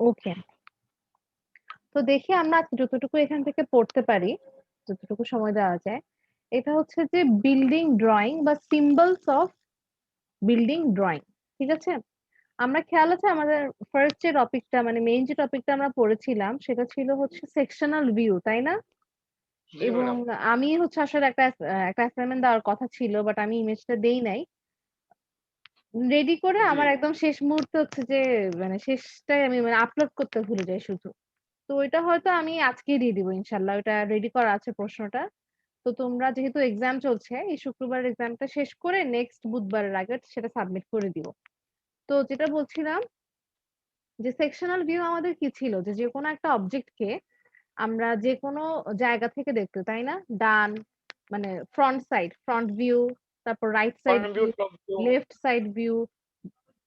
ওকে। তো দেখি আমরা যতটুকু এখান থেকে পড়তে পারি, যতটুকু সময় দেওয়া যায়। এটা হচ্ছে যে বিল্ডিং ড্রইং বা সিম্বলস অফ বিল্ডিং ড্রইং। ঠিক আছে? আমরা খেয়াল আছে আমাদের ফার্স্ট যে টপিকটা মানে মেইন যে টপিকটা আমরা পড়েছিলাম সেটা ছিল হচ্ছে সেকশনাল ভিউ, তাই না? জি এবং ম্যাডাম। আমি হচ্ছে আসলে একটা অ্যাসাইনমেন্ট দেওয়ার কথা ছিল বাট আমি ইমেজটা দেই নাই। রেডি করে জি আমার একদম শেষ মুহূর্তে হচ্ছে যে মানে শেষটায় আমি মানে আপলোড করতে ভুলে যাই শুধু। তো ওইটা হয়তো আমি আজকেই দিয়ে দিব ইনশাআল্লাহ। ওইটা রেডি করা আছে প্রশ্নটা। তো তোমরা যেহেতু এক্সাম চলছে, এই শুক্রবার এক্সামটা শেষ করে নেক্সট বুধবারের আগে সেটা সাবমিট করে দিও। তো যেটা বলছিলাম যে সেকশনাল ভিউ আমাদের কি ছিল? যে যেকোনো একটা অবজেক্টকে আমরা যেকোনো জায়গা থেকে দেখতে, তাই না? ডান মানে ফ্রন্ট ভিউ, তারপর right side front view, view, top view. Left side view,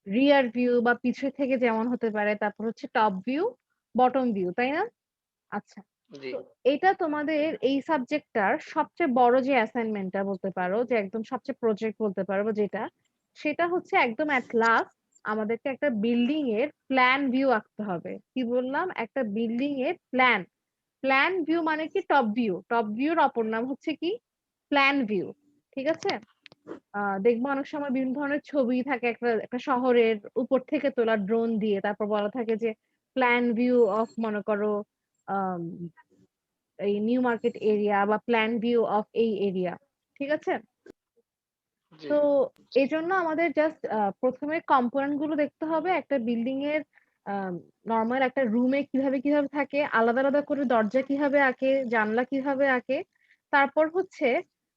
rear view বা পিছে থেকে যেমন হতে পারে। তারপর হচ্ছে টপ ভিউ, বটম ভিউ, তাই না? আচ্ছা। জি তো এটা তোমাদের এই সাবজেক্টটার সবচেয়ে বড় যে অ্যাসাইনমেন্টটা বলতে পারো যে একদম সবচেয়ে প্রজেক্ট বলতে পারবো যেটা, সেটা হচ্ছে একদম এট লাস্ট আমাদেরকে একটা বিল্ডিং এর প্ল্যান ভিউ আঁকতে হবে। কি বললাম? একটা বিল্ডিং এর প্ল্যান ভিউ মানে কি টপ ভিউ। টপ ভিউর অপর নাম হচ্ছে কি? Plan view. ঠিক আছে? দেখবো অনেক সময় বিভিন্ন ধরনের ছবি থাকে একটা শহরের উপর থেকে তোলা ড্রোন দিয়ে। তারপর বলা থাকে যে প্ল্যান ভিউ অফ মনে করো আম এই নিউ মার্কেট এরিয়া বা প্ল্যান ভিউ অফ এই এরিয়া। ঠিক আছে? জি তো এজন্য আমাদের জাস্ট ১ম এ কম্পোনেন্ট গুলো দেখতে হবে। একটা বিল্ডিং এর আ নরমাল একটা রুমে কিভাবে থাকে, আলাদা, আলাদা করে দরজা কিভাবে আঁকে, জানলা কিভাবে আঁকে। তারপর হচ্ছে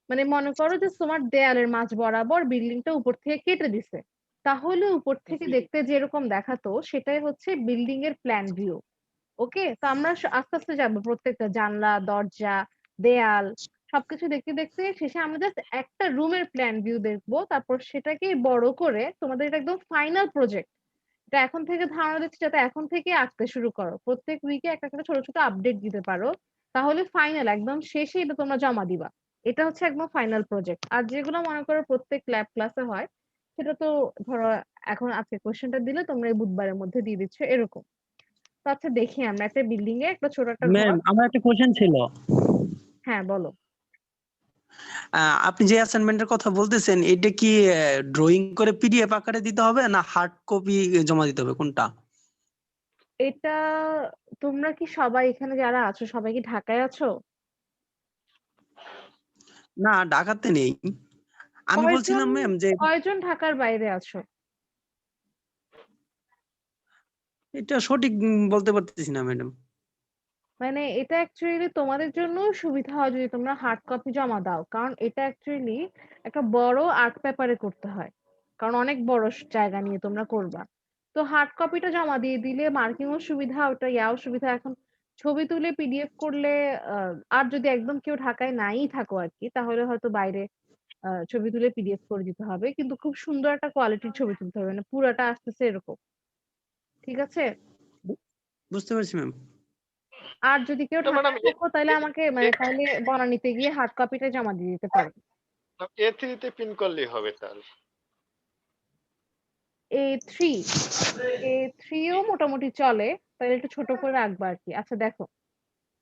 মানে মনে করো যে তোমার দেয়ালের মাঝ বরাবর বিল্ডিংটা উপর থেকে কেটে দিছে। তাহলে উপর থেকে জি দেখতে যেরকম দেখাতো সেটাই হচ্ছে বিল্ডিং এর প্ল্যান ভিউ। ওকে? তো আমরা আস্তে, আস্তে যাবো প্রত্যেকটা জানলা, দরজা, দেয়াল সবকিছু দেখতে শেষে আমরা জাস্ট একটা রুমের প্ল্যান ভিউ দেখবো। তারপর সেটাকেই বড় করে তোমাদের এটা একদম ফাইনাল প্রজেক্ট। এটা এখন থেকে ধারণা দিচ্ছি যাতে এখন থেকেই আঁকতে শুরু করো। প্রত্যেক উইকে একটা করে ছোট, ছোট আপডেট দিতে পারো। তাহলে ফাইনাল একদম শেষে এটা তোমরা জমা দিবা। এটা হচ্ছে একদম ফাইনাল প্রজেক্ট। আর যেগুলো মনে করো প্রত্যেক ল্যাব ক্লাসে হয়, সেটা তো ধরো এখন আজকে কোয়েশ্চেনটা দিলে তোমরা এই বুধবারের মধ্যে দিয়ে দিচ্ছ এরকম। তো আচ্ছা দেখি আমরা একটা বিল্ডিং এ একটা ছোট একটা ঘর। ম্যাম আমার একটা কোশ্চেন ছিল। হ্যাঁ, বলো। আপনি যে অ্যাসাইনমেন্টের কথা বলতেছেন এটা কি ড্রয়িং করে পিডিএফ আকারে দিতে হবে না হার্ড কপি জমা দিতে হবে কোনটা? এটা তোমরা কি সবাই এখানে যারা আছো সবাই কি ঢাকায় আছো? না ঢাকাতে নেই। আমি কয়জন বলছিলাম ম্যাম যে কয়জন ঢাকার বাইরে আছো? এটা সঠিক বলতে পারতেছি না ম্যাডাম। মানে এটা অ্যাকচুয়ালি তোমাদের জন্যও সুবিধা হয় যদি তোমরা হার্ড কপি জমা দাও। কারণ এটা অ্যাকচুয়ালি একটা বড় আর্ট পেপারে করতে হয়। কারণ অনেক বড় জায়গা নিয়ে তোমরা করবা। তো হার্ড কপিটা জমা দিয়ে দিলে মার্কিংও সুবিধা, ওটা ইয়াও সুবিধা। এখন ছবি তুলে পিডিএফ করলে আর যদি একদম কেউ ঢাকায় নাই থাকো আরকি, তাহলে হয়তো বাইরে ছবি তুলে পিডিএফ করে দিতে হবে। কিন্তু খুব সুন্দর একটা কোয়ালিটির ছবি তুলতে হবে। মানে পুরাটা আসতেছে এরকম। ঠিক আছে? বুঝতে পারছি ম্যাম। আর যদি কেউ তো ম্যাডাম ঢাকায় থাকো তাইলে আমাকে মানে তাইলে বনানীতে গিয়ে হার্ড কপিটা জমা দিয়ে দিতে পারো। A3 তে প্রিন্ট করলেই হবে তাহলে। A3 A3 ও মোটামুটি চলে। তাহলে একটু ছোট করে রাখবা আরকি। আচ্ছা দেখো,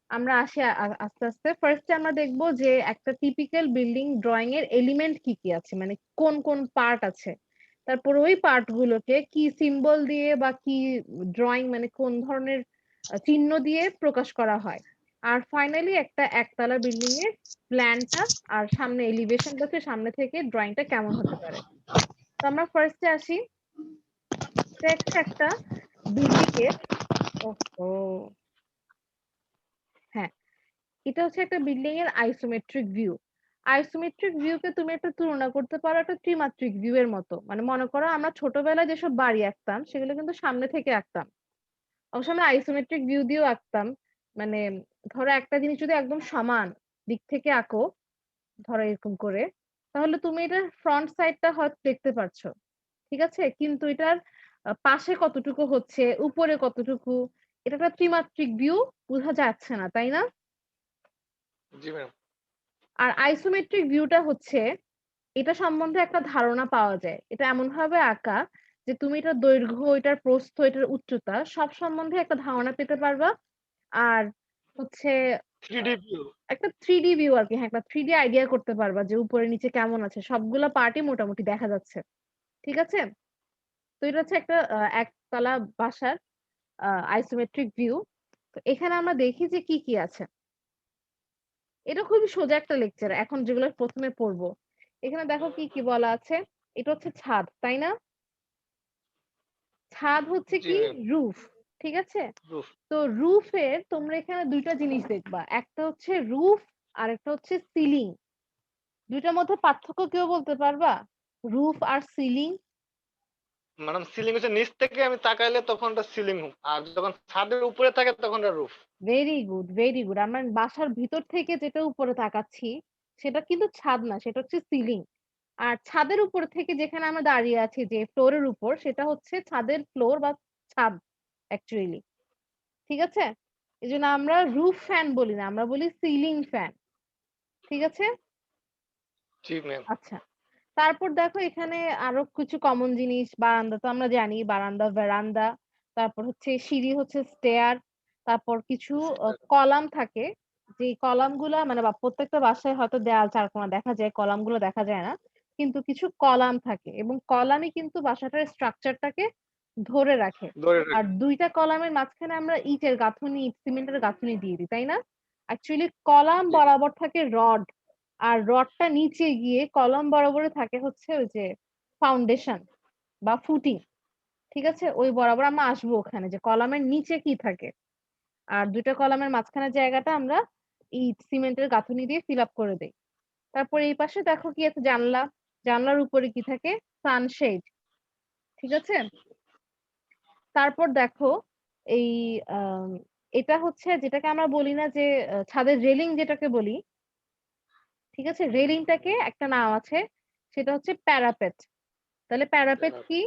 আমরা আসি আস্তে, আস্তে। ফার্স্ট এ আমরা দেখব যে একটা টিপিক্যাল বিল্ডিং ড্রইং এর এলিমেন্ট কি আছে? মানে কোন পার্ট আছে? তারপর ওই পার্ট গুলোকে কি সিম্বল দিয়ে বা কি ড্রইং মানে কোন ধরনের চিহ্ন দিয়ে প্রকাশ করা হয়। আর ফাইনালি একটা একতলা বিল্ডিং এর প্ল্যানটা আর সামনে এলিভেশনটা হচ্ছে সামনে থেকে ড্রইংটা কেমন হতে পারে। তো আমরা ফার্স্ট এ আসি। এটা হচ্ছে একটা বিল্ডিং এর ওহহো! হ্যাঁ। এটা হচ্ছে একটা বিল্ডিং এর আইসোমেট্রিক ভিউ। আইসোমেট্রিক ভিউ কে তুমি একটা তুলনা করতে পারো একটা ত্রিমাত্রিক ভিউ এর মতো। মানে মনে করো আমরা ছোটবেলায় যেসব বাড়ি আঁকতাম সেগুলো কিন্তু সামনে থেকে আঁকতাম। অবশ্য আমরা আইসোমেট্রিক ভিউ দিয়েও আঁকতাম। মানে ধরো একটা জিনিস যদি একদম সমান দিক থেকে আঁকো, ধরো এরকম করে, তাহলে তুমি এটার ফ্রন্ট সাইডটা হয়তো দেখতে পারছো। ঠিক আছে? কিন্তু এটার পাশে কতটুকু হচ্ছে, উপরে কতটুকু, এটা একটা ত্রিমাত্রিক ভিউ বোঝা যাচ্ছে না, তাই না? জি ম্যাম। আর আইসোমেট্রিক ভিউটা হচ্ছে এটা সম্বন্ধে একটা ধারণা পাওয়া যায়। এটা এমনভাবে আঁকা যে তুমি এটার দৈর্ঘ্য, এটার প্রস্থ, এটার উচ্চতা সব সম্বন্ধে একটা ধারণা পেতে পারবা। আর হচ্ছে 3D ভিউ। একটা 3D ভিউ আরকি। হ্যাঁ, একটা 3D আইডিয়া করতে পারবা যে উপরে নিচে কেমন আছে। সবগুলা পার্টই মোটামুটি দেখা যাচ্ছে। ঠিক আছে? তো এটা হচ্ছে একটা একতলা বাসার আইসোমেট্রিক ভিউ। তো এখানে আমরা দেখি যে কি আছে। এটা খুবই সোজা একটা লেকচার। এখন যেগুলো ১ম এ পড়বো। এখানে দেখো কি বলা আছে। এটা হচ্ছে ছাদ, তাই না? ছাদ হচ্ছে জি কি? ম্যাম। রুফ। ঠিক আছে? রুফ। তো রুফের তোমরা এখানে ২ টা জিনিস দেখবা। একটা হচ্ছে রুফ আরেকটা হচ্ছে সিলিং। ২ টার মধ্যে পার্থক্য কেউ বলতে পারবা? রুফ আর সিলিং? ম্যাডাম সিলিং হচ্ছে নিচ থেকে আমি তাকাইলে তখন ওটা সিলিং, আর যখন ছাদের উপরে থাকে তখন ওটা roof. Very good, very good. আমার বাসার ভিতর থেকে যেটা উপরে তাকাচ্ছি, সেটা কিন্তু ছাদ না, সেটা হচ্ছে সিলিং। আর ছাদের উপর থেকে যেখানে আমরা দাঁড়িয়ে আছি যে ফ্লোরের উপর, সেটা হচ্ছে ছাদের ফ্লোর বা ছাদ অ্যাকচুয়ালি। ঠিক আছে? এজন্য আমরা রুফ ফ্যান বলি না, আমরা বলি সিলিং ফ্যান। ঠিক আছে? জি ম্যাম। আচ্ছা। তারপর দেখো এখানে আরো কিছু কমন জিনিস, বারান্দা তো আমরা জানি, বারান্দা, ভেরান্ডা। তারপর হচ্ছে সিঁড়ি হচ্ছে স্টেয়ার। তারপর কিছু কলাম থাকে। যে কলামগুলা মানে প্রত্যেকটা বাসায় হয়তো দেয়াল চারকোনা দেখা যায়, কলামগুলো দেখা যায় না। কিন্তু কিছু কলাম থাকে এবং কলামই কিন্তু বাসাটার স্ট্রাকচারটাকে ধরে রাখে। ধরে আর রাখি। ২ টা কলামের মাঝখানে আমরা ইটের গাঁথুনি, ইট সিমেন্টের গাঁথুনি দিয়ে দিই, তাই না? অ্যাকচুয়ালি কলাম জি ম্যাম। বরাবর থাকে রড। আর রডটা নিচে গিয়ে কলাম বরাবরই থাকে হচ্ছে ওই যে ফাউন্ডেশন বা ফুটিং। ঠিক আছে? ওই বরাবর আমরা আসবো ওখানে যে কলামের নিচে কি থাকে। আর ২ টা কলামের মাঝখানের জায়গাটা আমরা ইট সিমেন্টের গাঁথুনি দিয়ে ফিল আপ করে দেই। তারপর এই পাশে দেখো কি আছে জানলা। জানলার উপরে কি থাকে? সানশেড। ঠিক আছে? তারপর দেখো এই আম এটা হচ্ছে যেটাকে আমরা বলি না যে ছাদের রেলিং যেটাকে বলি, ঠিক আছে? রেলিংটাকে একটা নাম আছে। সেটা হচ্ছে প্যারাপেট। তাহলে প্যারাপেট কি?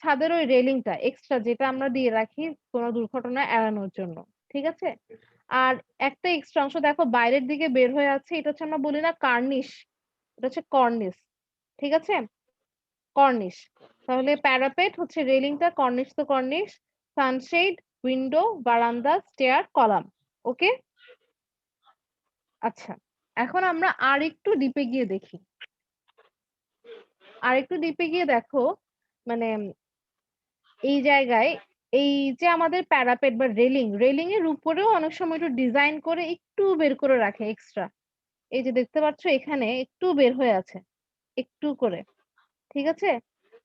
ছাদের ওই রেলিংটা এক্সট্রা যেটা আমরা দিয়ে রাখি কোন দুর্ঘটনা এড়ানোর জন্য। ঠিক আছে? আর একটা এক্সট্রা অংশ দেখো বাইরের দিকে বের হয়ে আছে। এটা হচ্ছে আমরা বলি না কার্নিশ। এটা হচ্ছে কর্নিস। ঠিক আছে? কর্নিশ। তাহলে প্যারাপেট হচ্ছে রেলিংটা, কর্নিশ তো কর্নিশ, সানশেড, উইন্ডো, বারান্দা, স্টেয়ার, কলাম। ওকে? আচ্ছা। এখন আমরা আরেকটু ডিপে গিয়ে দেখি। আরেকটু ডিপে গিয়ে দেখো মানে এই জায়গায় এই যে আমাদের প্যারাপেট বা রেলিং এর উপরেও অনেক সময় একটু ডিজাইন করে একটু বের করে রাখে এক্সট্রা। এই যে দেখতে পাচ্ছ এখানে একটু বের হয়ে আছে। একটু করে। ঠিক আছে?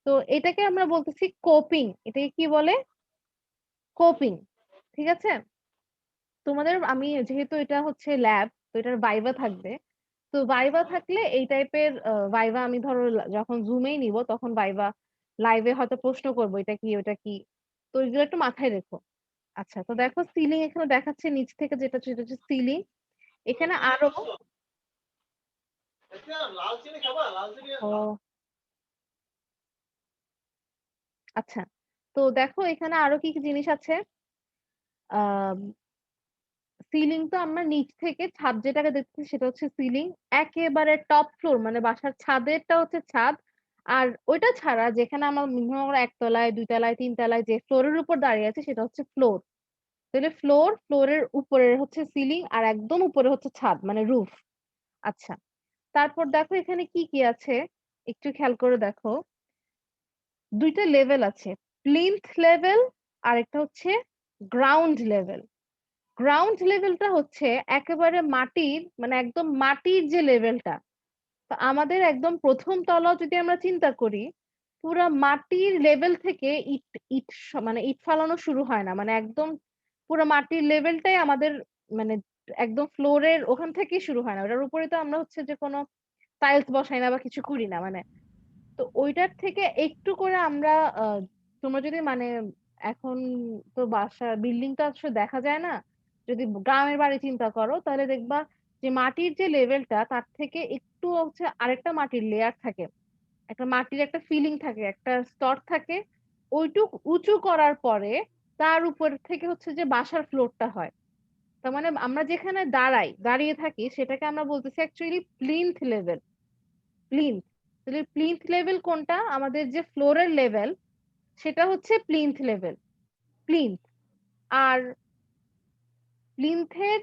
তো এটাকে আমরা বলতেছি কোপিং। এটাকে কি বলে? কোপিং। ঠিক আছে? তোমাদের আমি যেহেতু এটা হচ্ছে ল্যাব, তো এটার ভাইভা থাকবে। তো ভাইভা থাকলে এই টাইপের ভাইভা আমি ধরো যখন Zoom এই নিবো তখন ভাইভা লাইভে হয়তো প্রশ্ন করব এটা কি ওটা কি। তো এগুলো একটু মাথায় রেখো। আচ্ছা তো দেখো সিলিং এখানে দেখাচ্ছে নিচ থেকে যেটা সেটা হচ্ছে সিলিং। এখানে আরো ও আচ্ছা। তো দেখো এখানে আরো কি জিনিস আছে? আম সিলিং তো আমরা নিচ থেকে ছাদ যেটাকে দেখতেছি সেটা হচ্ছে সিলিং। একেবারে টপ ফ্লোর মানে বাসার ছাদেরটা হচ্ছে ছাদ। আর ওইটা ছাড়া যেখানে আমরা মিনিমাম আমরা ১ তলায়, ২ তলায়, ৩ তলায় যে ফ্লোরের উপর দাঁড়িয়ে আছি সেটা হচ্ছে ফ্লোর। তাহলে ফ্লোরের উপরের হচ্ছে সিলিং আর একদম উপরে হচ্ছে ছাদ মানে রুফ। আচ্ছা। তারপর দেখো এখানে কি আছে? একটু খেয়াল করে দেখো। ২ টা লেভেল আছে। প্লিন্থ লেভেল আরেকটা হচ্ছে গ্রাউন্ড লেভেল। গ্রাউন্ড লেভেলটা হচ্ছে একেবারে মাটির মানে একদম মাটির যে লেভেলটা। তো আমাদের একদম ১ম তলাও যদি আমরা চিন্তা করি, পুরা মাটির লেভেল থেকে ইট ইট মানে ইট ফালানো শুরু হয় না। মানে একদম পুরা মাটির লেভেলটাই আমাদের মানে একদম ফ্লোরের ওখান থেকেই শুরু হয় না। ওটার উপরে তো আমরা হচ্ছে যে কোনো টাইলস বসাই না বা কিছু করি না। মানে তো ঐটার থেকে একটু করে আমরা আ তোমরা যদি মানে এখন তো বাসা বিল্ডিং তো আসলে দেখা যায় না। যদি গ্রামের বাড়ি চিন্তা করো তাহলে দেখবা যে মাটির যে লেভেলটা তার থেকে একটু হচ্ছে আরেকটা মাটির লেয়ার থাকে। একটা মাটির একটা ফিলিং থাকে, একটা স্তর থাকে। ঐটুক উঁচু করার পরে তার উপর থেকে হচ্ছে যে বাসার ফ্লোরটা হয়। তার মানে আমরা যেখানে দাঁড়িয়ে থাকি সেটাকে আমরা বলতেছি অ্যাকচুয়ালি প্লিন্থ লেভেল। প্লিন্থ। তাহলে প্লিন্থ লেভেল কোনটা? আমাদের যে ফ্লোরের লেভেল সেটা হচ্ছে প্লিন্থ লেভেল, প্লিন্থ। আর প্লিন্থের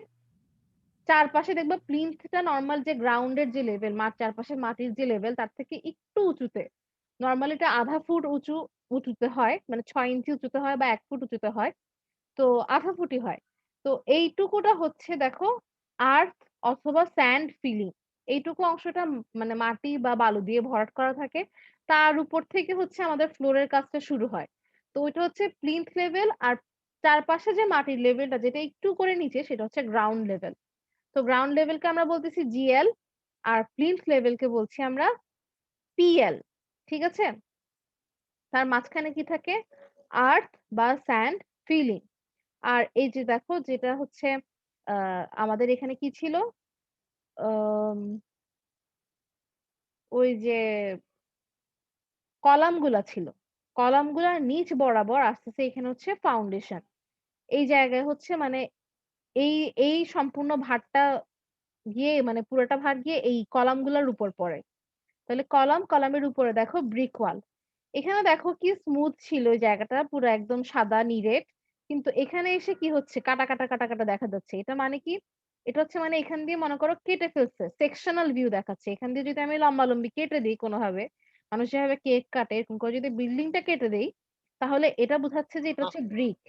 চারপাশে দেখবা প্লিন্থটা নরমাল যে গ্রাউন্ডের যে লেভেল, চারপাশে মাটির যে লেভেল তার থেকে একটু উঁচুতে। নরমালি এটা আধা ফুট উঁচুতে হয়, মানে ৬ ইঞ্চি উঁচুতে হয় বা ১ ফুট উঁচুতে হয়। তো আধা ফুটই হয়। তো এইটুকুটা হচ্ছে দেখো আর্থ অথবা স্যান্ড ফিলিং। এইটুকু অংশটা মানে মাটি বা বালু দিয়ে ভরাট করা থাকে। তার উপর থেকে হচ্ছে আমাদের ফ্লোরের কাজটা শুরু হয়। তো ওইটা হচ্ছে প্লিন্থ লেভেল, আর চারপাশে যে মাটির লেভেলটা যেটা একটু করে নিচে সেটা হচ্ছে গ্রাউন্ড লেভেল। তো গ্রাউন্ড লেভেলকে আমরা বলতেছি জিএল, আর প্লিন্থ লেভেলকে বলছি আমরা পিএল। ঠিক আছে? তার মাঝখানে কি থাকে? আর্থ বা স্যান্ড ফিলিং। আর এই যে দেখো যেটা হচ্ছে আমাদের এখানে কি ছিল? আম ওই যে কলামগুলা ছিল। কলামগুলার নিচ বরাবর আসতেছে এখানে হচ্ছে ফাউন্ডেশন। এই জায়গায় হচ্ছে মানে এই এই সম্পূর্ণ ভারটা গিয়ে মানে পুরোটা ভার গিয়ে এই কলামগুলার উপর পড়ে। তাহলে কলামের উপরে দেখো ব্রিক ওয়াল। এখানে দেখো কি স্মুথ ছিল ওই জায়গাটা পুরো একদম সাদা নিরেট। কিন্তু এখানে এসে কি হচ্ছে কাটা দেখা যাচ্ছে। এটা মানে কি? এটা হচ্ছে মানে এখান দিয়ে মনে করো কেটে ফেলছে। সেকশনাল ভিউ দেখাচ্ছে। এখান দিয়ে যদি আমি লম্বালম্বি কেটে দেই কোনোভাবে, মানুষ যেভাবে কেক কাটে এরকম করে যদি বিল্ডিংটা কেটে দেই, তাহলে এটা বুঝাচ্ছে যে এটা হচ্ছে ব্রিক।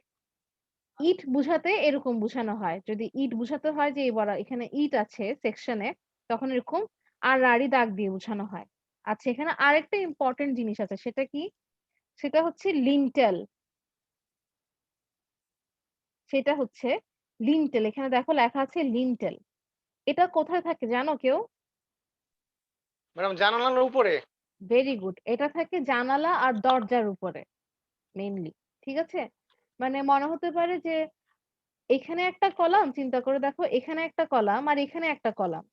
ইট বুঝাতে এরকম বুঝানো হয়। যদি ইট বুঝাতে হয় যে এখানে ইট আছে সেকশনে, তখন এরকম আড়াআড়ি দাগ দিয়ে বুঝানো হয়। আচ্ছা, এখানে আরেকটা ইম্পোর্টেন্ট জিনিস আছে। সেটা কি? সেটা হচ্ছে লিন্টেল। সেটা হচ্ছে লিন্টেল। এখানে দেখো লেখা আছে লিন্টেল। এটা কোথায় থাকে জানো কেউ? ম্যাডাম জানালার উপরে। Very good. এটা থাকে জানালা আর দরজার উপরে মেইনলি। ঠিক আছে? মানে মনে হতে পারে যে এখানে একটা কলাম, চিন্তা করে দেখো এখানে একটা কলাম আর এখানে একটা কলাম।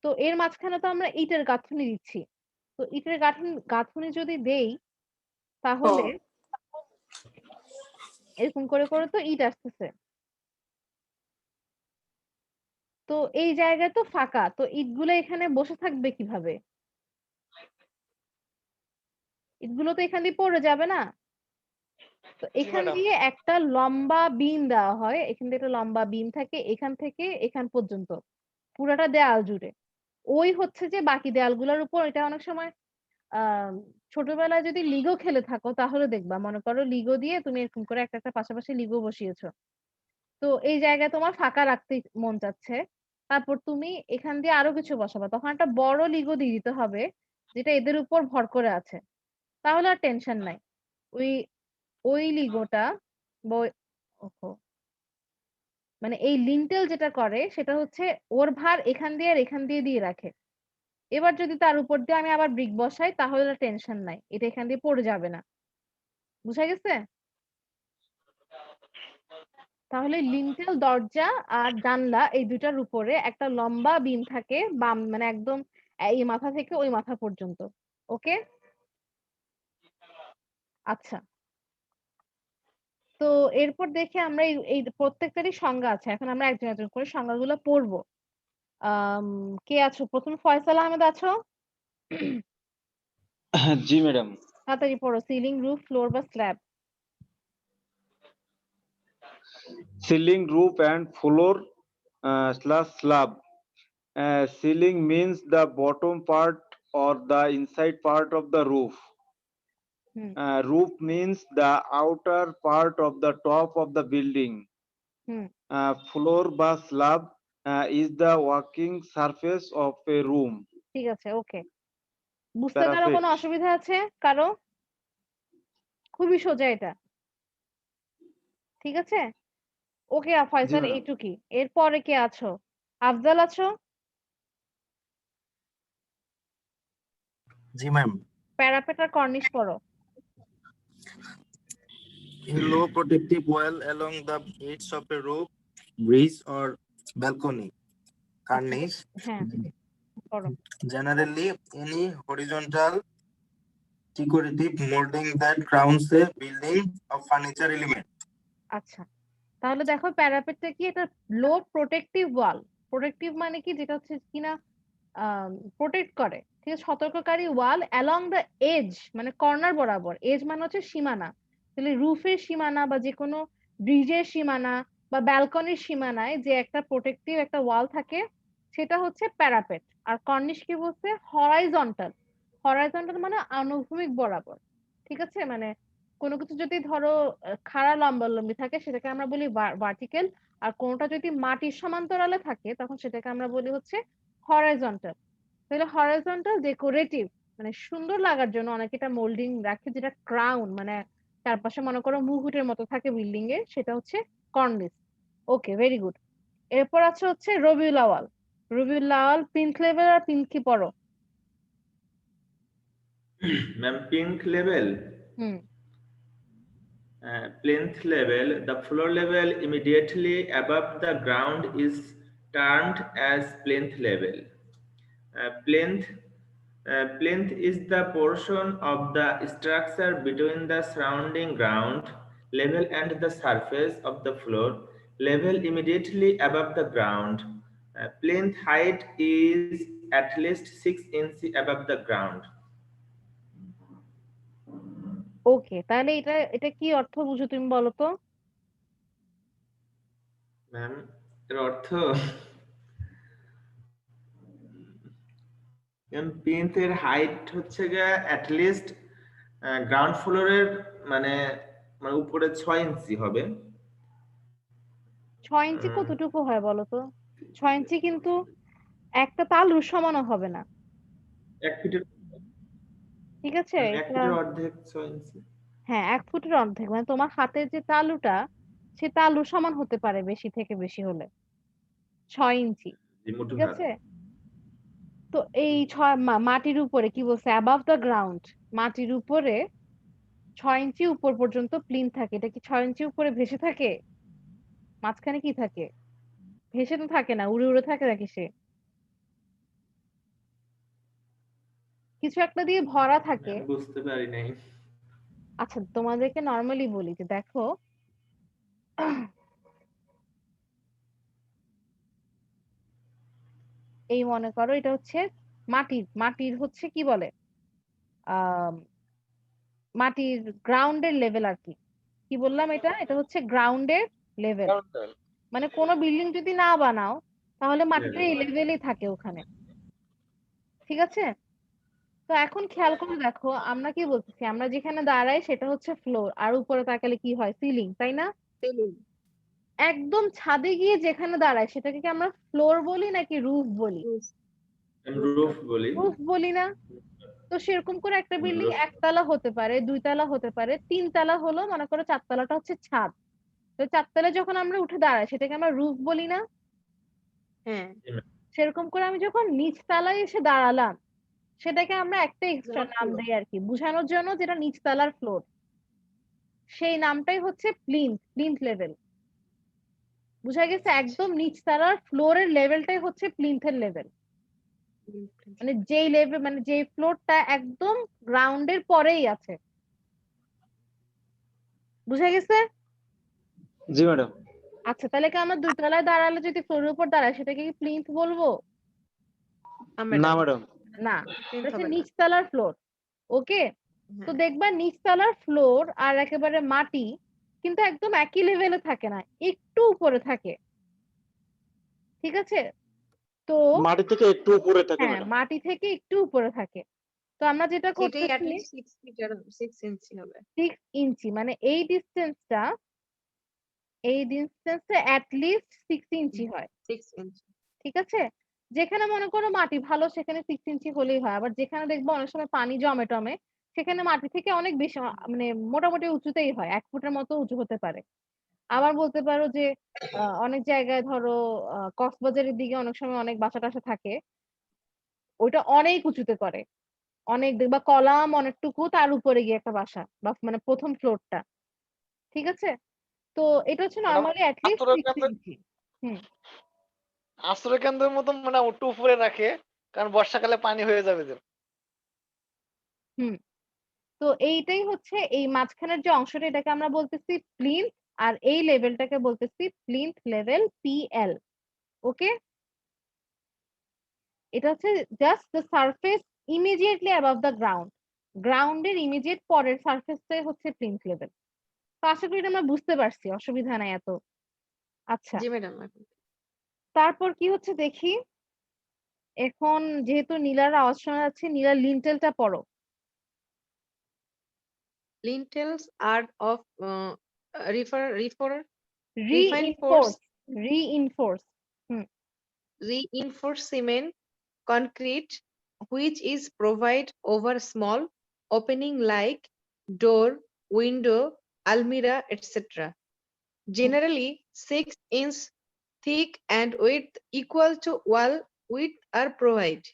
তো এর মাঝখানে তো আমরা ইটের গাঁথুনি দিচ্ছি। তো ইটের গাঁথুনি যদি দেই তাহলে এরকম করে তো ইট আসতেছে। তো এই জায়গায় তো ফাঁকা। তো ইটগুলো এখানে বসে থাকবে কিভাবে? ইটগুলো তো এখান দিয়ে পড়ে যাবে না? তো জি এখান ম্যাডাম। দিয়ে একটা লম্বা বিম দেওয়া হয়। এখান দিয়ে একটা লম্বা বিম থাকে এখান থেকে এখান পর্যন্ত। পুরাটা দেয়াল জুড়ে। ওই হচ্ছে যে বাকি দেয়ালগুলোর উপর এটা অনেক সময় আম ছোটবেলায় যদি লিগো খেলে থাকো তাহলে দেখবা। মনে করো লিগো দিয়ে তুমি এরকম করে একটা পাশাপাশি লিগো বসিয়েছো। তো এই জায়গায় তোমার ফাঁকা রাখতে মন চাচ্ছে। তারপর তুমি এখান দিয়ে আরো কিছু বসাবা। তখন একটা বড় লিগো দিয়ে দিতে হবে, যেটা এদের উপর ভর করে আছে। তাহলে আর টেনশন নাই। ওই ওই লিগোটা বই ওহো! মানে এই লিন্টেল যেটা করে সেটা হচ্ছে ওর ভার এখান দিয়ে আর এখান দিয়ে রাখে। এবার যদি তার উপর দিয়ে আমি আবার ব্রিক বসাই তাহলে আর টেনশন নাই। এটা এখান দিয়ে পড়ে যাবে না। বুঝা গেছে? তাহলে লিন্টেল দরজা আর জানলা এই ২ টার উপরে একটা লম্বা বিম থাকে বাম মানে একদম এই মাথা থেকে ওই মাথা পর্যন্ত। ওকে? আচ্ছা। তো এরপর দেখি আমরা এই প্রত্যেকটারই সংজ্ঞা আছে। এখন আমরা একজন করে সংজ্ঞাগুলো পড়ব। আম কে আছো? ১ম ফয়সাল আহমেদ আছো? জি ম্যাডাম। তাড়াতাড়ি পড়ো। সিলিং, রুফ, ফ্লোর বা slab. Ceiling, roof and floor slash slab. Ceiling means the bottom part or the inside part of the roof. Hmm, Roof means the outer part of the top of the building. Hmm. Floor বা slab is the working surface of a room. ঠিক আছে, ওকে। বুঝতে কারো Parapet. কোনো অসুবিধা আছে? কারো? খুবই সোজা এটা। ঠিক আছে? ওকে জি ফয়সাল ম্যাডাম। এইটুকুই। এরপরে কে আছো? আফজাল আছো? জি ম্যাম। প্যারাপেট আর কর্নিশ পড়ো। A low protective wall along the edge of a roof, bridge or balcony. Cornice. হ্যাঁ, পড়ো। Generally, any horizontal decorative molding that crowns a building or furniture element. আচ্ছা। তাহলে দেখো প্যারাপেটটা কি? এটা লো প্রোটেক্টিভ ওয়াল। প্রোটেক্টিভ মানে কি? যেটা হচ্ছে কিনা প্রোটেক্ট করে। ঠিক আছে? সতর্ককারী ওয়াল অ্যালং দ্য এজ মানে কর্নার বরাবর। এজ মানে হচ্ছে সীমানা। তাহলে রুফের সীমানা বা যে কোনো ব্রিজের সীমানা বা ব্যালকনির সীমানায় যে একটা প্রোটেক্টিভ একটা ওয়াল থাকে সেটা হচ্ছে প্যারাপেট। আর কর্নিশ কি বলছে? হরাইজন্টাল। হরাইজন্টাল মানে আনুভূমিক বরাবর। ঠিক আছে? মানে কোনো কিছু যদি ধরো খাড়া লম্বালম্বি থাকে সেটাকে আমরা বলি ভার্টিক্যাল, আর কোনোটা যদি মাটির সমান্তরালে থাকে তখন সেটাকে আমরা বলি হচ্ছে হরাইজন্টাল। তাহলে হরাইজন্টাল ডেকোরেটিভ মানে সুন্দর লাগার জন্য অনেকে এটা মোল্ডিং রাখে, যেটা ক্রাউন মানে চারপাশে মনে করো মুকুটের মতো থাকে বিল্ডিং এর, সেটা হচ্ছে কর্নিস। ওকে, ভেরি গুড। এরপর আছে হচ্ছে রবিউল আওয়াল। রবিউল আওয়াল প্লিন্থ লেভেল আর প্লিন্থ কি পড়ো? Ma'am, plinth level. Hmm Plinth level, the floor level immediately above the ground is termed as plinth level. Plinth is the portion of the structure between the surrounding ground level and the surface of the floor level immediately above the ground. Plinth height is at least 6 inches above the ground. ওকে, তাহলে এটা এটা কি অর্থ বুঝো তুমি বলো তো? Ma'am, এর অর্থ প্লিন্থের হাইট হচ্ছে গিয়ে অ্যাটলিস্ট গ্রাউন্ড ফ্লোরের মানে মানে উপরে 6 ইঞ্চি হবে। 6 ইঞ্চি কতটুকু হয় বলো তো? 6 ইঞ্চি কিন্তু একটা তালুর সমানও হবে না। 1 ফিটের ঠিক আছে? 1 এটা ফিটের অর্ধেক 6 ইঞ্চি। হ্যাঁ 1 ফুটের অর্ধেক, মানে তোমার হাতের যে তালুটা সে তালুর সমান হতে পারে বেশি থেকে বেশি হলে 6 ইঞ্চি। যে মুঠো ঠিক হাত। আছে? তো এই মাটির উপরে কি বলছে? অ্যাবাভ দ্য গ্রাউন্ড, মাটির উপরে 6 ইঞ্চি উপর পর্যন্ত প্লিন থাকে। এটা কি 6 ইঞ্চি উপরে ভেসে থাকে? মাঝখানে কি থাকে? ভেসে তো থাকে না, উড়ে উড়ে থাকে নাকি সে? কিছু একটা দিয়ে ভরা থাকে। ম্যাম, বুঝতে পারি নাই। আচ্ছা তোমাদেরকে নরমালি বলি যে দেখো এই মনে করো এটা হচ্ছে মাটির হচ্ছে কি বলে আহ মাটির গ্রাউন্ডের লেভেল আর কি। কি বললাম? এটা এটা হচ্ছে গ্রাউন্ডের লেভেল। মানে কোনো বিল্ডিং যদি না বানাও তাহলে মাটিটা এই লেভেলেই থাকে ওখানে। ঠিক আছে? তো এখন খেয়াল করে দেখো আমরা কি বলতেছি, আমরা যেখানে দাঁড়াই সেটা হচ্ছে ফ্লোর, আর উপরে তাকালে কি হয়? সিলিং, তাই না? একদম ছাদে গিয়ে যেখানে দাঁড়ায় সেটাকে কি আমরা ফ্লোর বলি নাকি রুফ বলি? রুফ বলি। রুফ বলি না? তো সেরকম করে একটা বিল্ডিং Roof। একতলা হতে পারে, 2 তলা হতে পারে, 3 তলা হলো, মনে করো 4 তলাটা হচ্ছে ছাদ। তো 4 তলায় যখন আমরা উঠে দাঁড়াই সেটাকে আমরা রুফ বলি না? হ্যাঁ, সেরকম করে আমি যখন নিচ তলায় এসে দাঁড়ালাম সেটাকে আমরা একটা এক্সট্রা Ground নাম floor। দেই আর কি বোঝানোর জন্য, যেটা নিচ তলার ফ্লোর। সেই নামটাই হচ্ছে প্লিন্থ লেভেল। বুঝা গেছে? একদম নিচ তলার ফ্লোরের লেভেলটাই হচ্ছে প্লিন্থের লেভেল। মানে যেই লেভেল মানে যেই ফ্লোরটা একদম গ্রাউন্ডের পরেই আছে। বুঝা গেছে? জি ম্যাডাম। আচ্ছা তাহলে কি আমরা 2 তলায় দাঁড়ালে যদি ফ্লোরের উপর দাঁড়াই সেটাকে কি প্লিন্থ বলবো? না ম্যাডাম। না, Plinth এটা হচ্ছে হবে না। নিচ তলার ফ্লোর। ওকে, তো হ্যাঁ। দেখবা নিচ তলার ফ্লোর আর একেবারে মাটি কিন্তু একদম একই লেভেলে থাকে না, একটু উপরে থাকে। ঠিক আছে? তো মাটি থেকে একটু উপরে থাকে হ্যাঁ ম্যাডাম। মাটি থেকে একটু উপরে থাকে। তো আমরা যেটা সেটাই করতেছি অ্যাটলিস্ট 6 ফিট আর 6 ইঞ্চি হবে। 6 ইঞ্চি, মানে এই ডিসটেন্সটা অ্যাটলিস্ট 6 ইঞ্চি হয়। 6 ইঞ্চি। ঠিক আছে? যেখানে মনে করো মাটি ভালো সেখানে 6 ইঞ্চি হলেই হয়। আবার যেখানে দেখবো অনেক সময় পানি জমে টমে সেখানে মাটি থেকে অনেক বেশি মানে মোটামুটি উঁচুতেই হয়, 1 ফুটের মতো উঁচু হতে পারে। আবার বলতে পারো যে অনেক জায়গায় ধরো কক্সবাজারের দিকে অনেক সময় অনেক বাসা-টাসা থাকে। ওইটা অনেক উঁচুতে করে। অনেক দেখবা কলাম অনেকটুকু তার উপরে গিয়ে একটা বাসা বা মানে ১ম ফ্লোরটা। ঠিক আছে? তো এটা হচ্ছে নরমালি এট লিস্ট 6 ইঞ্চি। হুম। আশ্রয় কেন্দ্রের মতো মানে একটু উপরে রাখে, কারণ বর্ষাকালে পানি হয়ে যাবে যে। হুম। তো এইটাই হচ্ছে এই মাঝখানের যে অংশটা এটাকে আমরা বলতেছি প্লিন্থ, আর এই লেভেলটাকে বলতেছি প্লিন্থ লেভেল পিএল। ওকে, এটা হচ্ছে just the surface immediately above the ground. গ্রাউন্ডের ইমিডিয়েট পরের সারফেসটাই হচ্ছে প্লিন্থ লেভেল। আশা করি এটা আমরা বুঝতে পারছি, অসুবিধা নাই এত। আচ্ছা, জি ম্যাডাম। তারপর কি হচ্ছে দেখি। এখন যেহেতু নীলার আওয়াজ শোনা যাচ্ছে, নীলা লিন্টেলটা পড়ো। Lintels are of reinforce reinforce, reinforce. reinforced cement concrete which is provided over small opening like door, window, almirah, etc. Generally 6 inch thick and width equal to wall width are provided.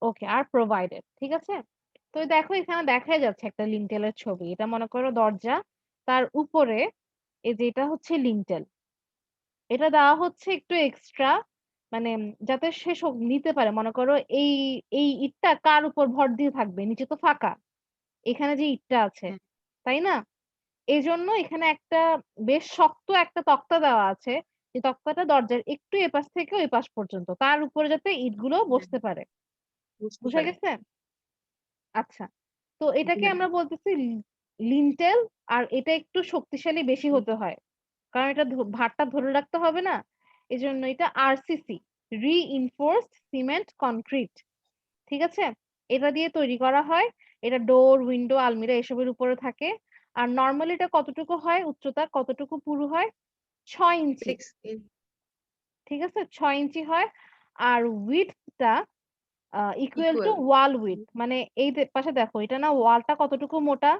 Okay, R provided, ঠিক আছে। তো দেখো এখানে দেখাই যাচ্ছে একটা লিন্টেলের ছবি। এটা মনে করো দরজা, তার উপরে এই যে এটা হচ্ছে লিন্টেল। এটা দেওয়া হচ্ছে একটু এক্সট্রা, মানে যাতে সে সব নিতে পারে। মনে করো এই এই ইটটা কার উপর ভর দিয়ে থাকবে, নিচে তো ফাঁকা, এখানে যে ইটটা আছে, হ্যাঁ। তাই না? এই জন্য এখানে একটা বেশ শক্ত একটা তক্তা দেওয়া আছে, যে তক্তাটা দরজার একটু এপাশ থেকে ওই পাশ পর্যন্ত, তার উপরে যাতে ইটগুলো বসতে পারে। বুঝতে বুঝা পারি। গেছে? আচ্ছা, তো এটাকে জি। আমরা বলতেছি লিন্টেল। আর এটা একটু শক্তিশালী বেশি হতে হয়, কারণ এটা ভারটা ধরে রাখতে হবে না। এজন্য এটা আরসিসি, রিইনফোর্সড সিমেন্ট কনক্রিট, ঠিক আছে। এটা দিয়ে তৈরি করা হয়। এটা ডোর, উইন্ডো, আলমিরা এসবের উপরে থাকে। আর নরমালি এটা কতটুকু হয়, উচ্চতা কতটুকু পুরু হয়? 6 ইঞ্চি, 6 inch ঠিক আছে, 6 ইঞ্চি হয়। আর উইডথটা equal to equal. Wall width, মানে এই পাশে দেখো, এটা না ওয়ালটা কতটুকু মোটা?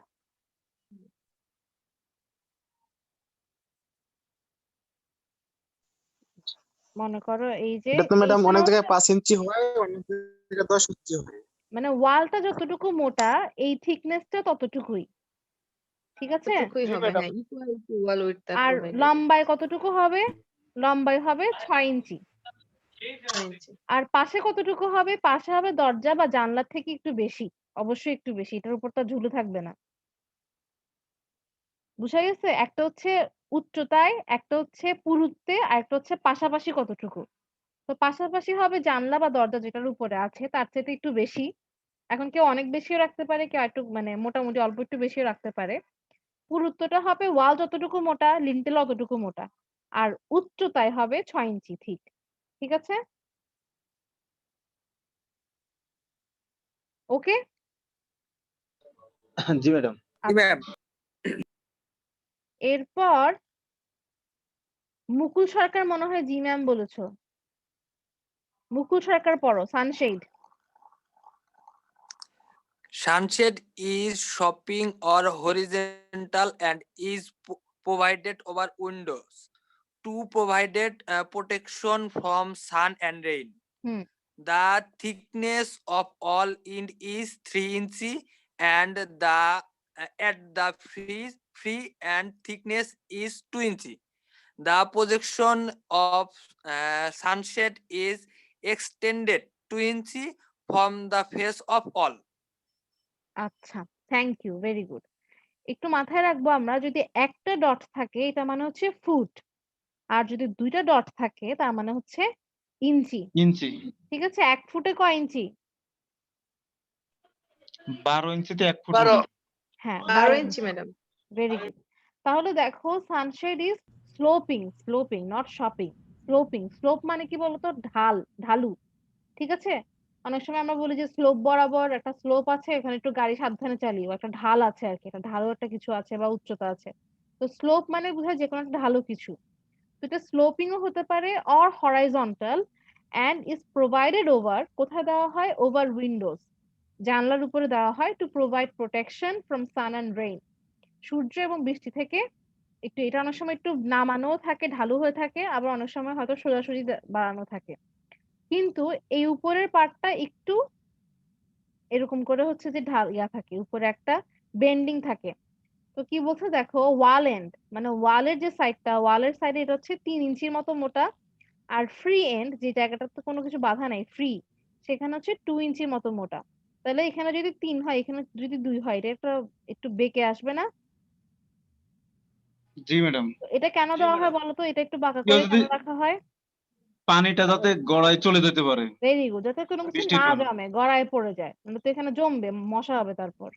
মনে করো এই যে এটা তো ম্যাডাম এইখানে অনেক জায়গায় হচ্ছে, 5 ইঞ্চি হয়, অনেক জায়গায় 10 ইঞ্চি হয়। মানে ওয়ালটা যতটুকু মোটা, এই থিকনেসটা ততটুকুই, ঠিক আছে। ততটুকুই জি হবে, ম্যাডাম। হ্যাঁ, equal to wall width are R provided. লম্বায় কতটুকু হবে? লম্বায় হবে 6 ইঞ্চি। 6 inch. আর পাশে কতটুকু হবে? পাশে হবে দরজা বা জানলার থেকে একটু বেশি, অবশ্যই একটু বেশি, এটার উপর তো আর ঝুলে থাকবে না। বুঝা গেছে? একটা হচ্ছে উচ্চতায়, একটা হচ্ছে পুরুত্বে, আর একটা হচ্ছে পাশাপাশি কতটুকু। তো পাশাপাশি হবে জানলা বা দরজা যেটার উপরে আছে তার চাইতে একটু বেশি। এখন কেউ অনেক বেশিও রাখতে পারে, কেউ একটু মানে মোটামুটি অল্প একটু বেশিও রাখতে পারে। পুরুত্বটা হবে ওয়াল যতটুকু মোটা, লিন্টেল অতটুকু মোটা। আর উচ্চতায় হবে 6 ইঞ্চি ঠিক। ঠিক আছে? ওকে? জি ম্যাডাম। আচ্ছা। এরপর মুকুল সরকার মনে হয় জি ম্যাম বলেছো। মুকুল সরকার পড়ো, sunshade. Sunshade is shopping or horizontal and is provided over windows to provide protection from sun and rain. Hmm. The thickness of all end is 3 inches and the at the free and thickness is 2 inches. The projection of sunshade is extended 2 inches from the face of all. আচ্ছা, thank you, very good. একটু মাথায় রাখবো আমরা, যদি একটা dot থাকে এটা মানে হচ্ছে ফুট, আর যদি দুইটা ডট থাকে তার মানে হচ্ছে ইঞ্চি। ইঞ্চি। ঠিক আছে? 1 ফুটে কয় ইঞ্চি? 12 ইঞ্চিতে 1 ফুট 12 হবে। হ্যাঁ, 12 ইঞ্চি ম্যাডাম। Very good. তাহলে দেখো sunshade is sloping not shopping. Slope মানে কি বলতো? ঢালু, ঠিক আছে। অনেক সময় আমরা বলি যে স্লোপ বরাবর একটা স্লোপ আছে, এখানে একটু গাড়ি সাবধানে চালিও, একটা ঢাল আছে আর কি, একটা ঢালু একটা কিছু আছে বা উচ্চতা আছে। তো স্লোপ মানে বোঝায় যে কোনো একটা ঢালু কিছু। তো এটা স্লোপিংও হতে পারে or horizontal and is provided over, কোথায় দেওয়া হয়? ওভার উইন্ডোজ, জানলার উপরে দেওয়া হয়, to provide protection from sun and rain, সূর্য এবং বৃষ্টি থেকে। একটু এটা অনেক সময় একটু নামানোও থাকে, ঢালু হয়ে থাকে, আবার অনেক সময় হয়তো সোজাসুজি বাড়ানো থাকে। কিন্তু এই উপরের পার্টটা একটু এরকম করে হচ্ছে যে থাকে, উপরে একটা বেন্ডিং থাকে। তো কি বলছে দেখো, ওয়াল এন্ড মানে ওয়ালের যে সাইডটা, ওয়ালের সাইডে এটা হচ্ছে 3 ইঞ্চির মতো মোটা। আর ফ্রি এন্ড, যে জায়গাটাতে কোনো কিছু বাধা নাই, ফ্রি, সেখানে হচ্ছে 2 ইঞ্চির মতো মোটা। তাহলে এখানে যদি 3 হয়, এখানে যদি 2 হয়, এটা একটা একটু বেঁকে আসবে না? জি ম্যাডাম। এটা কেন দেওয়া হয় বলতো? এটা একটু বাঁকা কেউ করে যদি কেন রাখা হয়? পানিটা যাতে গড়ায় চলে যেতে পারে ভেরি গুড, যাতে কোনো কিছু বৃষ্টির না পানি। জমে, গড়ায় পড়ে যায়, মানে তো এখানে জমবে, মশা হবে তারপর।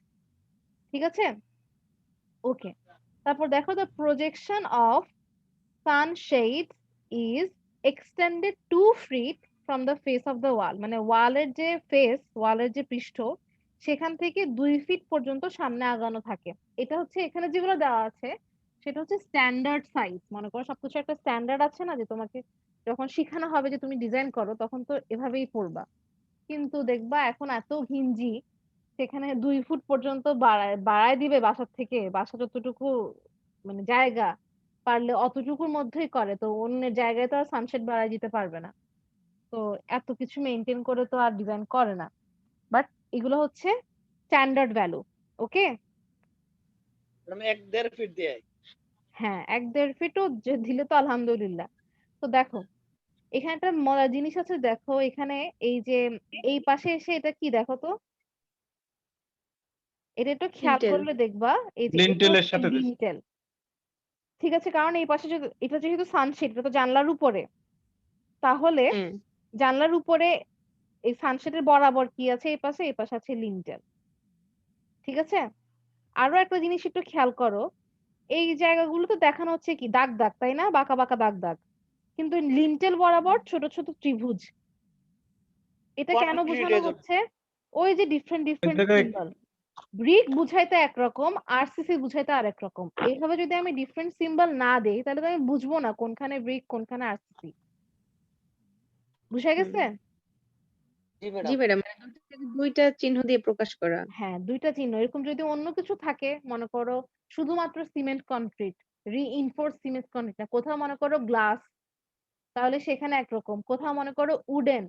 ঠিক আছে? ওকে। তারপর দেখো the projection of sun shades is extended 2 feet from the face of the wall, মানে ওয়ালের যে ফেস, ওয়ালের যে পৃষ্ঠ, সেখান থেকে 2 ফিট পর্যন্ত সামনে আগানো থাকে। এটা হচ্ছে এখানে যেগুলো দেওয়া আছে সেটা হচ্ছে স্ট্যান্ডার্ড সাইজ। মনে করো সবকিছু একটা স্ট্যান্ডার্ড আছে না, যে তোমাকে যখন শেখানো হবে যে তুমি ডিজাইন করো তখন তো এভাবেই করবা, কিন্তু দেখবা এখন এত ঘিঞ্জি, সেখানে 2 ফুট পর্যন্ত বাড়ায় দিবে বাসার থেকে, বাসা যতটুকু মানে জায়গা পারলে অতটুকুর মধ্যেই করে, তো অন্যের জায়গায় তো আর সানশেড বাড়ায় দিতে পারবে না। তো এত কিছু মেনটেন করে তো আর ডিজাইন করে না, বাট এগুলো হচ্ছে স্ট্যান্ডার্ড ভ্যালু। ওকে, মানে 1-1.5 ফিট দিয়ে হ্যাঁ 1-1.5 ফিটও দিলে তো আলহামদুলিল্লাহ। তো দেখো এখানে একটা মজার জিনিস আছে, দেখো এখানে এই যে এই পাশে এসে এটা কি দেখো তো, এটা একটু খেয়াল লিন্টেল। করলে দেখবা এই যে এটা লিন্টেলের হচ্ছে সাথে দিছে। লিন্টেল, ঠিক আছে, কারণ এই পাশে এটা যেহেতু সানশেড, এটা তো জানলার উপরে, তাহলে হ্যাঁ, জানলার উপরে এই সানশেডের বরাবর কি আছে, এই পাশে আছে লিন্টেল, ঠিক আছে। আরো একটা জিনিস একটু খেয়াল করো, এই জায়গাগুলো তো দেখানো হচ্ছে কি দাগ দাগ, তাই না, বাঁকা বাঁকা দাগ দাগ, কিন্তু লিন্টেল বরাবর ছোট ছোট ত্রিভুজ। এটা কেন কনক্রিট বোঝানো এজন্য হচ্ছে, ওই যে ডিফারেন্ট এক ডিফারেন্ট জায়গায় সিম্বল, ব্রিক বুঝাইতে একরকম, আরসিসি বুঝাইতে আরেক রকম। এইভাবে যদি আমি ডিফারেন্ট সিম্বল না দেই তাহলে তো আমি বুঝবো না কোনখানে ব্রিক কোনখানে আরসিসি। বুঝা গেছে? জি জি ম্যাডাম। ম্যাডাম, দুইটা চিহ্ন দিয়ে প্রকাশ করা। হ্যাঁ 2টা চিহ্ন। এরকম যদি অন্য কিছু থাকে, মনে করো শুধুমাত্র cement concrete, reinforce cement concrete না, কোথাও মনে করো গ্লাস, তাহলে সেখানে একরকম, কোথাও মনে করো উডেন,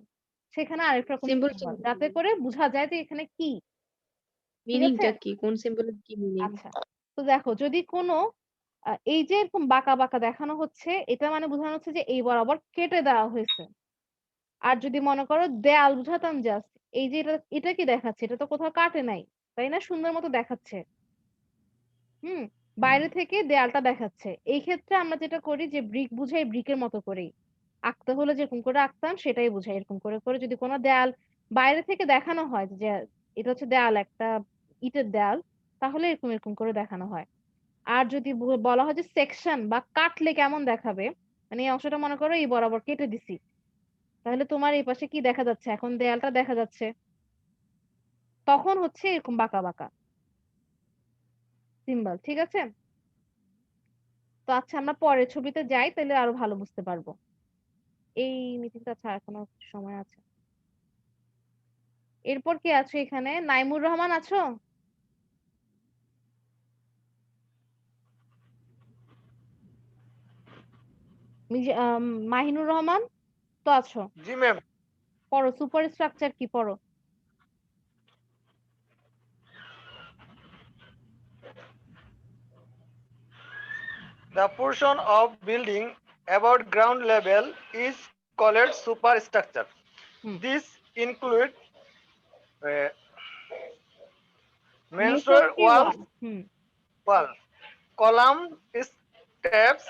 সেখানে আরেক রকম সিম্বল সিম্বল, যাতে করে বোঝা যায় যে এখানে কি, ঠিক আছে। মিনিংটা কি, কোন সিম্বলের কি মিনিং। আচ্ছা, তো দেখো যদি কোনো এই যে এরকম বাঁকা বাঁকা দেখানো হচ্ছে, এটা মানে বোঝানো হচ্ছে যে এই বরাবর কেটে দেওয়া হয়েছে। আর যদি মনে করো দেয়াল বুঝাতাম জাস্ট, এই যে এটা কি দেখাচ্ছে, এটা তো কোথাও কাটে নাই, তাই না, সুন্দর মতো দেখাচ্ছে। হুম, বাইরে থেকে দেয়ালটা দেখাচ্ছে। এই ক্ষেত্রে আমরা যেটা করি যে ব্রিক বুঝাই ব্রিকের মতো করেই, আঁকতে হলে যেরকম করে আঁকতাম সেটাই বুঝাই। এরকম করে করে যদি কোনো দেয়াল বাইরে থেকে দেখানো হয় যে এটা হচ্ছে দেয়াল, একটা ইটের দেয়াল, তাহলে এরকম এরকম করে দেখানো হয়। আর যদি বলা হয় যে সেকশন বা কাটলে কেমন দেখাবে, মানে এই অংশটা মনে করো এই বরাবর কেটে দিছি, তাহলে তোমার এই পাশে কি দেখা যাচ্ছে, এখন দেয়ালটা দেখা যাচ্ছে, তখন হচ্ছে এরকম বাঁকা বাঁকা সিম্বল, ঠিক আছে। তো আচ্ছা আমরা পরের ছবিতে যাই, তাহলে আরো ভালো বুঝতে পারবো। এই মিটিংটা আচ্ছা এখনো কিছু সময় আছে। এরপর কে আছো এখানে, নাইমুর রহমান আছো? মাহিনুর রহমান তো আছো? জি ম্যাম। পড়ো, সুপার স্ট্রাকচার কি পড়ো। The portion of building about ground level is called superstructure. Hmm. This include মেসনরি masonry walls, wall. column, steps,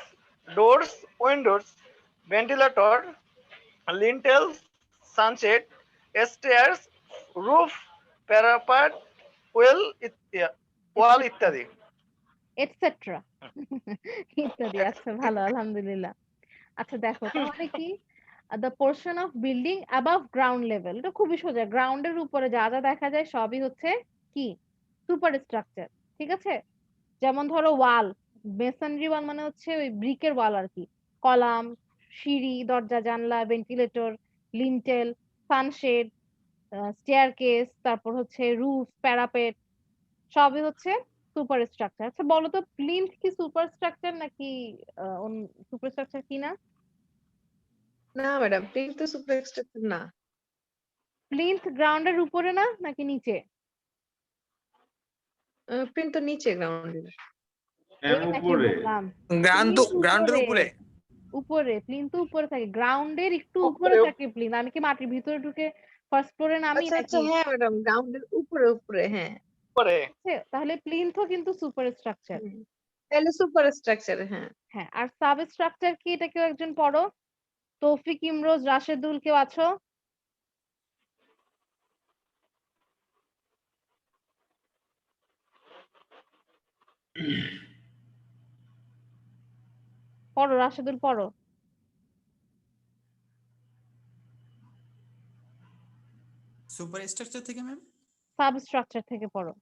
doors, windows, ventilator, lintels, sunshade, stairs, roof, parapet, wall ইত্যাদি। এটসেট্রা ইত্যাদি। আচ্ছা ভালো, আলহামদুলিল্লাহ। আচ্ছা দেখো তাহলে কি, the portion of building above ground level, এটা খুবই সোজা, গ্রাউন্ডের উপরে যা যা দেখা যায় সবই হচ্ছে কি, সুপার স্ট্রাকচার, ঠিক আছে। যেমন ধরো ওয়াল, মেসনরি ওয়াল মানে হচ্ছে ওই ব্রিকের ওয়াল আর কি, কলাম, সিঁড়ি, দরজা, জানলা, ভেন্টিলেটর, লিন্টেল, সানশেড, স্টেয়ারকেস, তারপর হচ্ছে রুফ, প্যারাপেট, সবই হচ্ছে সুপার স্ট্রাকচার। আচ্ছা বলো তো প্লিন্থ কি সুপার স্ট্রাকচার নাকি সুপার স্ট্রাকচার কি না? না ম্যাডাম, প্লিন্থ তো সুপারস্ট্রাকচার না। প্লিন্থ গ্রাউন্ডের উপরে না নাকি নিচে? প্লিন্থ তো নিচে গ্রাউন্ডের। ওই নাকি উপরে। বললাম, গ্রাউন্ডের উপরে। উপরে প্লিন্থ তো উপরে থাকে, গ্রাউন্ডের একটু উপরে উপরে থাকে প্লিন্থ। আমি কি মাটির ভিতরে ঢুকে ফার্স্ট ফ্লোরে নামি আচ্ছা আচ্ছা, নাকি? হ্যাঁ ম্যাডাম, গ্রাউন্ডের উপরে উপরে, হ্যাঁ। উপরে। তাহলে প্লিন্থও কিন্তু সুপার স্ট্রাকচার। তাহলে সুপারস্ট্রাকচার, হ্যাঁ। হ্যাঁ, আর সাব স্ট্রাকচার কি, এটা কেউ একজন পড়ো, তৌফিক, ইমরোজ, রাশেদুল, কেউ আছো? পড়ো রাশেদুল, পড়ো। সুপারস্ট্রাকচার থেকে ম্যাম। সাবস্ট্রাকচার থেকে পড়ো।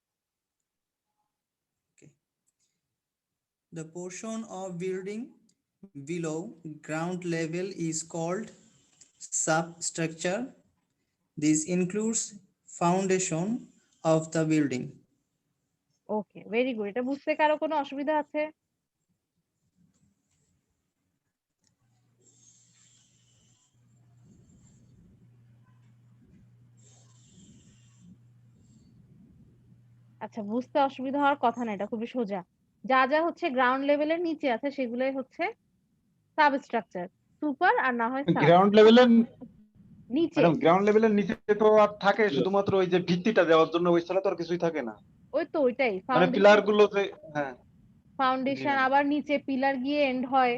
The portion of building below ground level is called substructure. This includes foundation of the building. Okay, very good. এটা বুঝতে কারো কোনো অসুবিধা আছে? আচ্ছা, বুঝতে অসুবিধা হওয়ার কথা না, এটা খুবই সোজা। যা যা হচ্ছে গ্রাউন্ড লেভেলের নিচে আছে সেগুলোই হচ্ছে সাবস্ট্রাকচার, সুপার আর না হয় সাব। গ্রাউন্ড লেভেলের নিচে ম্যাডাম গ্রাউন্ড লেভেলের নিচে তো আর থাকে শুধুমাত্র ওই যে ভিত্তিটা দেওয়ার জন্য, ওই ছাড়া তো আর কিছুই থাকে না। ওই তো ওইটাই মানে পিলার গুলোতে, হ্যাঁ ফাউন্ডেশন, ম্যাম। আবার নিচে পিলার গিয়ে এন্ড হয়।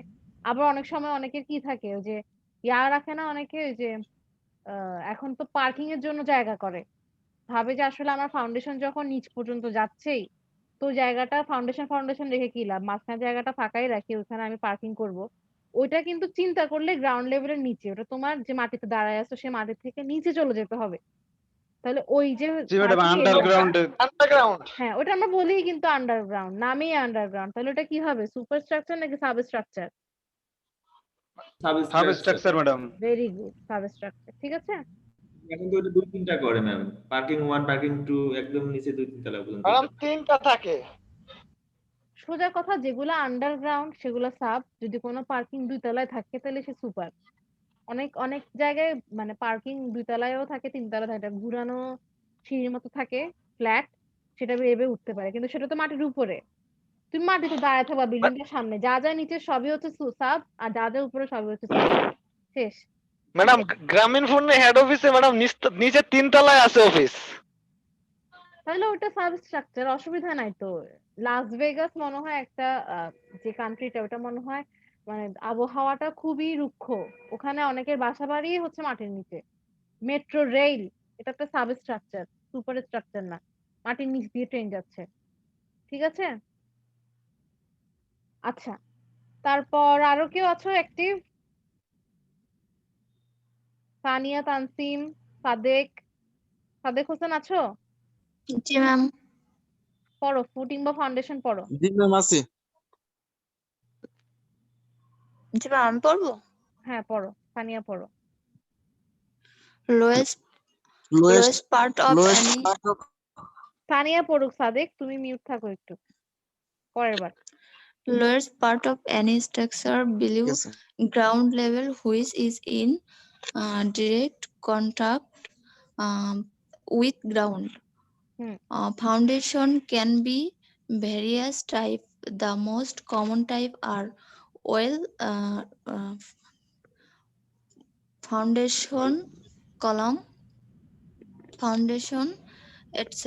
আবার অনেক সময় অনেকের কি থাকে, ওই যে ইয়া রাখে না অনেকে, ওই যে এখন তো পার্কিং এর জন্য জায়গা করে, ভাবে যে আসলে আমার ফাউন্ডেশন যখন নিচ পর্যন্ত যাচ্ছেই, তো জায়গাটা ফাউন্ডেশন রেখে কি লাভ, মাঝখানে জায়গাটা ফাঁকাই রাখি, ওখানে আমি পার্কিং করব। ওইটা কিন্তু চিন্তা করলে গ্রাউন্ড লেভেলের নিচে, ওটা তোমার যে মাটিতে দাঁড়ায় আছো সে মাটি থেকে নিচে চলে যেতে হবে। তাহলে ওই যে জি ম্যাডাম, parking area- আন্ডারগ্রাউন্ডে। আন্ডারগ্রাউন্ড। হ্যাঁ, ওটা আমরা বলি কিন্তু আন্ডারগ্রাউন্ড, নামেই আন্ডারগ্রাউন্ড। তাহলে ওটা কি হবে, সুপারস্ট্রাকচার নাকি substructure? Substructure madam. Very good, substructure. ঠিক আছে। এখন তো ওটা 2-3টা করে ম্যাম, পার্কিং 1 পার্কিং 2 একদম নিচে 2-3 তলা পর্যন্ত। ম্যাডাম 3টা থাকে। সোজা কথা, যেগুলো আন্ডারগ্রাউন্ড সেগুলো সাব, যদি কোনো পার্কিং 2 তলায় থাকে তাহলে সে সুপার। অনেক অনেক জায়গায় মানে পার্কিং 2 তলায়ও থাকে, 3 তলায় থাকে, এটা ঘুরানো সিঁড়ির মতো থাকে, ফ্ল্যাট, সেটা বেয়ে উঠতে পারে, কিন্তু সেটা তো মাটির উপরে। তুমি মাটিতে দাঁড়ায় থাকবা বিল্ডিংটার সামনে, যা যা নিচে সবই হচ্ছে সাব, আর যা যা উপরে সবই হচ্ছে সুপার। শেষ। ম্যাডাম গ্রামীণ ফোনে হেড অফিসে ম্যাডাম নিচে 3 তলায় আছে অফিস। তাহলে ওটা সাবস্ট্রাকচার, অসুবিধা নাই তো। লাস ভেগাস মনে হয় একটা যে কান্ট্রিটা, ওটা মনে হয় মানে আবহাওয়াটা খুবই রুক্ষ, ওখানে অনেকের বাসা বাড়ি হচ্ছে মাটির নিচে। মেট্রো রেল, এটা একটা সাবস্ট্রাকচার, সুপার স্ট্রাকচার না, মাটির নিচ দিয়ে ট্রেন যাচ্ছে। ঠিক আছে। আচ্ছা, তারপর আরো কেউ আছো অ্যাক্টিভ? সানিয়া, তানসিম, সাদেক, সাদেক হোসেন আছো? জি ম্যাম। পড়ো, ফুটিং বা ফাউন্ডেশন পড়ো। জি ম্যাম আছি। জি ম্যাম, আমি পড়বো। হ্যাঁ পড়ো, সানিয়া পড়ো। Lowest lowest part of lowest any part of, Sania পড়ুক, সাদেক তুমি মিউট থাকো একটু, পরের বার। lowest part of any structure below ঠিক আছে। ground level which is in direct contact with ground. Hmm. Foundation can be various type. The most common type are oil foundation, column foundation, etc.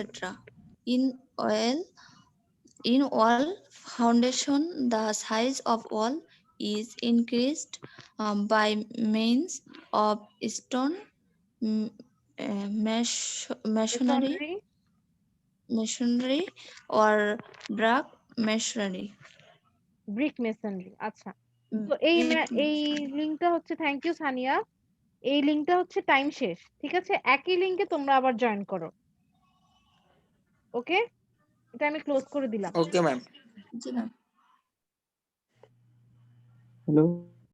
In wall foundation, the size of wall is increased by means of stone masonry or brick masonry. Brick masonry. আচ্ছা, তো এই লিংকটা হচ্ছে, thank you Sania, এই লিংকটা হচ্ছে time শেষ। ঠিক আছে, একই লিংকে তোমরা আবার জয়েন করো। ওকে, এটা আমি ক্লোজ করে দিলাম। Okay ma'am. জি ম্যাম। হ্যালো।